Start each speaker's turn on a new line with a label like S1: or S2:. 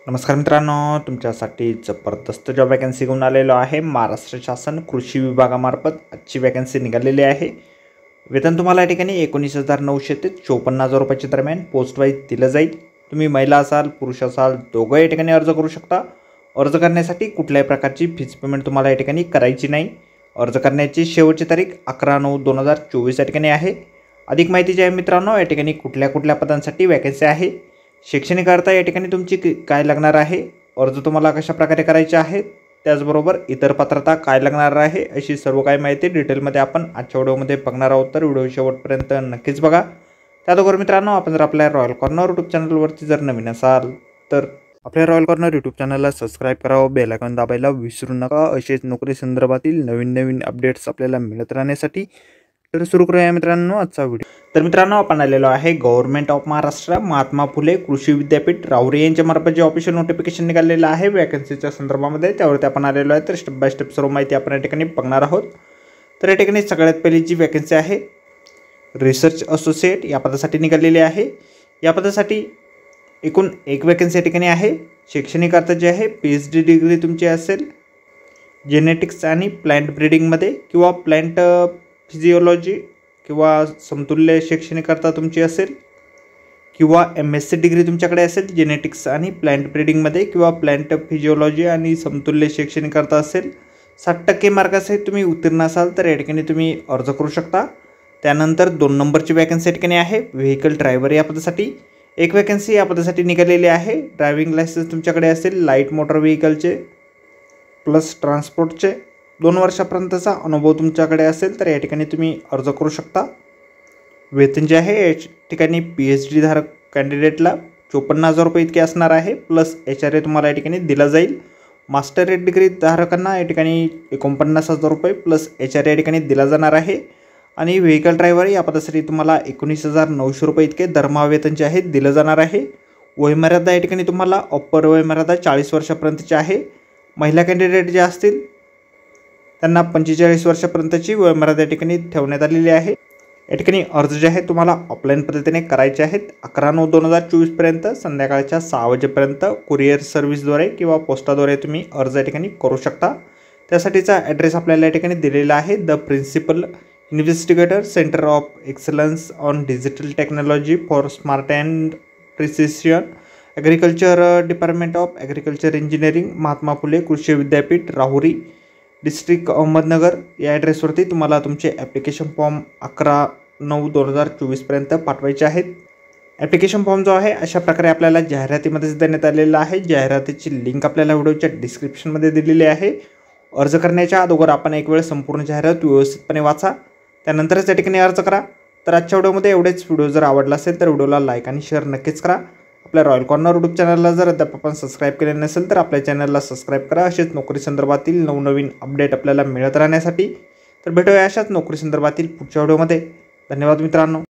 S1: नमस्कार मित्रांनो, तुमच्यासाठी जबरदस्त जॉब वॅकन्सी घेऊन आलेलो आहे। महाराष्ट्र शासन कृषी विभागामार्फत आजची वॅकन्सी निघालेली आहे। वेतन तुम्हाला या ठिकाणी 19,900 ते 54,000 रुपयाच्या दरम्यान पोस्ट वाईज दिलं जाईल। तुम्ही महिला असाल पुरुष असाल दोघं या ठिकाणी अर्ज करू शकता। अर्ज करण्यासाठी कुठल्याही प्रकारची फीस पेमेंट तुम्हाला या ठिकाणी करायची नाही। अर्ज करण्याची शेवटची तारीख 11/9/2024 या ठिकाणी आहे। अधिक माहिती जी आहे मित्रांनो, या ठिकाणी कुठल्या पदांसाठी वॅकन्सी आहे, शैक्षणिक अर्हता या ठिकाणी तुमची काय लागणार आहे, अर्ज तुम्हाला कशा प्रकारे करायचे आहे, त्याचबरोबर इतर पात्रता काय लागणार आहे, अशी सर्व काही माहिती डिटेलमध्ये आपण आजच्या व्हिडिओमध्ये बघणार आहोत। तर व्हिडिओ शेवटपर्यंत नक्कीच बघा। त्याचबरोबर मित्रांनो, आपण जर आपल्या रॉयल कॉर्नर यूट्यूब चॅनलवरती जर नवीन असाल तर आपल्या रॉयल कॉर्नर यूट्यूब चॅनलला सबस्क्राईब करावं, बेल आयकॉन दाबायला विसरू नका। असेच नोकरी संदर्भातील नवीन अपडेट्स आपल्याला मिळत राहण्यासाठी। तर सुरू करूया मित्रांनो आजचा व्हिडिओ। तर मित्रांनो, आपण आलेलो आहे गव्हर्नमेंट ऑफ महाराष्ट्र महात्मा फुले कृषी विद्यापीठ राहुरी यांच्या मार्फत जे ऑफिशियल नोटिफिकेशन निघालेलं आहे वॅकन्सीच्या संदर्भामध्ये, त्यावरती आपण आलेलो आहे। तर स्टेप बाय स्टेप सर्व माहिती आपण या ठिकाणी बघणार आहोत। तर या ठिकाणी सगळ्यात पहिली जी वॅकन्सी आहे रिसर्च असोसिएट या पदासाठी निघालेली आहे। या पदासाठी एकूण एक वॅकन्सी या ठिकाणी आहे। शैक्षणिक अर्थ जे आहे PhD डिग्री तुमची असेल जेनेटिक्स आणि प्लांट ब्रीडिंगमध्ये किंवा प्लांट फिजिओलॉजी किंवा समतुल्य शैक्षणिक अर्हता तुमची असेल किंवा MSc डिग्री तुमच्याकडे असेल जेनेटिक्स आणि प्लांट ब्रीडिंगमध्ये किंवा प्लांट फिजिओलॉजी आणि समतुल्य शैक्षणिक अर्हता असेल, 60% मार्कासहित तुम्ही उत्तीर्ण असाल तर या ठिकाणी तुम्ही अर्ज करू शकता। त्यानंतर 2 नंबरची वॅकन्सी या ठिकाणी आहे व्हेकल ड्रायव्हर या पदासाठी। एक वॅकन्सी या पदासाठी निघालेली आहे। ड्रायव्हिंग लायसन्स तुमच्याकडे असेल लाईट मोटर व्हेकलचे प्लस ट्रान्सपोर्टचे 2 वर्षापर्यंतचा अनुभव तुमच्याकडे असेल तर या ठिकाणी तुम्ही अर्ज करू शकता। वेतन जे आहे या ठिकाणी PhD धारक कॅन्डिडेटला 54,000 रुपये इतके असणार आहे, प्लस HRA तुम्हाला या ठिकाणी दिला जाईल। मास्टरेट डिग्री धारकांना या ठिकाणी 49,000 रुपये प्लस HRA या ठिकाणी दिला जाणार आहे। आणि व्हेकल ड्रायव्हर या पदासाठी तुम्हाला 19,900 रुपये इतके दरमहा वेतन जे आहे दिलं जाणार आहे। वयमर्यादा या ठिकाणी तुम्हाला अप्पर वयमर्यादा 40 वर्षापर्यंतची आहे। महिला कॅन्डिडेट जे असतील त्यांना 45 वर्षापर्यंतची वयमर्यादा या ठिकाणी ठेवण्यात आलेली आहे। या ठिकाणी अर्ज जे आहे तुम्हाला ऑफलाईन पद्धतीने करायचे आहेत। 11/9/2024 पर्यंत संध्याकाळच्या 6 वाजेपर्यंत कुरिअर सर्व्हिसद्वारे किंवा पोस्टाद्वारे तुम्ही अर्ज या ठिकाणी करू शकता। त्यासाठीचा ॲड्रेस आपल्याला या ठिकाणी दिलेला आहे the principal investigator centre of excellence on digital technology for smart and precision agriculture department of agriculture engineering Mahatma Phule Krishi Vidyapeeth Rahuri district Ahmednagar या ॲड्रेसवरती तुम्हाला तुमचे ॲप्लिकेशन फॉर्म 11/9/2024 पर्यंत पाठवायचे आहेत। ॲप्लिकेशन फॉर्म जो आहे अशा प्रकारे आपल्याला जाहिरातीमध्येच देण्यात आलेला आहे। जाहिरातीची लिंक आपल्याला व्हिडिओच्या डिस्क्रिप्शनमध्ये दिलेली आहे। अर्ज करण्याच्या अगोदर आपण एक वेळ संपूर्ण जाहिरात व्यवस्थितपणे वाचा, त्यानंतरच या ठिकाणी अर्ज करा। तर आजच्या व्हिडिओमध्ये एवढेच। व्हिडिओ जर आवडला असेल तर व्हिडिओला लाईक आणि शेअर नक्कीच करा। आपल्या रॉयल कॉर्नर यूट्यूब चॅनलला जर अद्याप आपण सबस्क्राईब केले नसेल तर आपल्या चॅनलला सबस्क्राईब करा। असेच नोकरी संदर्भातील नवनवीन अपडेट आपल्याला मिळत राहण्यासाठी। तर भेटूया अशाच नोकरी संदर्भातील पुढच्या व्हिडिओमध्ये। धन्यवाद मित्रांनो।